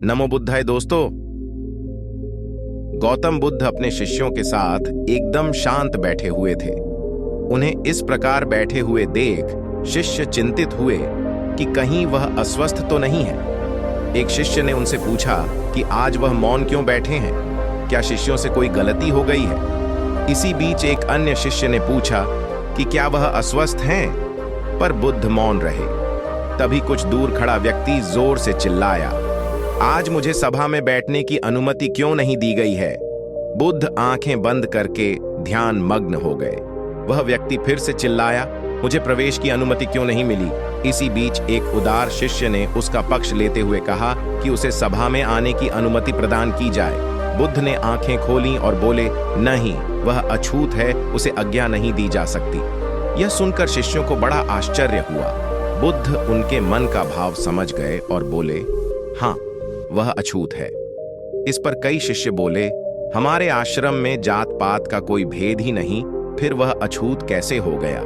नमो बुद्धाय दोस्तों। गौतम बुद्ध अपने शिष्यों के साथ एकदम शांत बैठे हुए थे। उन्हें इस प्रकार बैठे हुए देख शिष्य चिंतित हुए कि कहीं वह अस्वस्थ तो नहीं है। एक शिष्य ने उनसे पूछा कि आज वह मौन क्यों बैठे हैं, क्या शिष्यों से कोई गलती हो गई है। इसी बीच एक अन्य शिष्य ने पूछा कि क्या वह अस्वस्थ हैं, पर बुद्ध मौन रहे। तभी कुछ दूर खड़ा व्यक्ति जोर से चिल्लाया, आज मुझे सभा में बैठने की अनुमति क्यों नहीं दी गई है। बुद्ध आंखें बंद करके ध्यान मग्न हो गए। वह व्यक्ति फिर से चिल्लाया, मुझे प्रवेश की अनुमति क्यों नहीं मिली। इसी बीच एक उदार शिष्य ने उसका पक्ष लेते हुए कहा कि उसे सभा में आने की अनुमति प्रदान की जाए। बुद्ध ने आंखें खोलीं और बोले, नहीं, वह अछूत है, उसे आज्ञा नहीं दी जा सकती। यह सुनकर शिष्यों को बड़ा आश्चर्य हुआ। बुद्ध उनके मन का भाव समझ गए और बोले, हाँ, वह अछूत है। इस पर कई शिष्य बोले, हमारे आश्रम में जात पात का कोई भेद ही नहीं, फिर वह अछूत कैसे हो गया।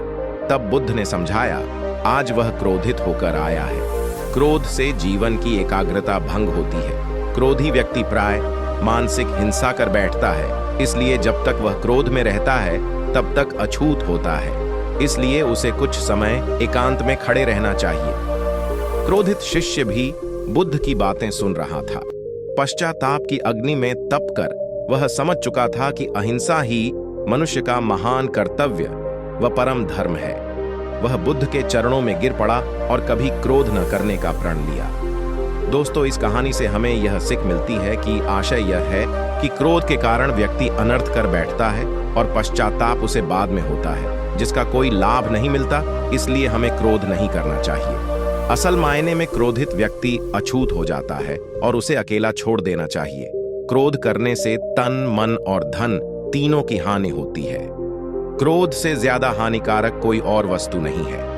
तब बुद्ध ने समझाया, आज वह क्रोधित होकर आया है। क्रोध से जीवन की एकाग्रता भंग होती है। क्रोधी व्यक्ति प्राय मानसिक हिंसा कर बैठता है, इसलिए जब तक वह क्रोध में रहता है तब तक अछूत होता है। इसलिए उसे कुछ समय एकांत में खड़े रहना चाहिए। क्रोधित शिष्य भी बुद्ध की बातें सुन रहा था। पश्चाताप की अग्नि में तप कर वह समझ चुका था कि अहिंसा ही मनुष्य का महान कर्तव्य व परम धर्म है। वह बुद्ध के चरणों में गिर पड़ा और कभी क्रोध न करने का प्रण लिया। दोस्तों, इस कहानी से हमें यह सीख मिलती है कि आशय यह है कि क्रोध के कारण व्यक्ति अनर्थ कर बैठता है और पश्चाताप उसे बाद में होता है, जिसका कोई लाभ नहीं मिलता। इसलिए हमें क्रोध नहीं करना चाहिए। असल मायने में क्रोधित व्यक्ति अछूत हो जाता है और उसे अकेला छोड़ देना चाहिए। क्रोध करने से तन, मन और धन तीनों की हानि होती है। क्रोध से ज्यादा हानिकारक कोई और वस्तु नहीं है।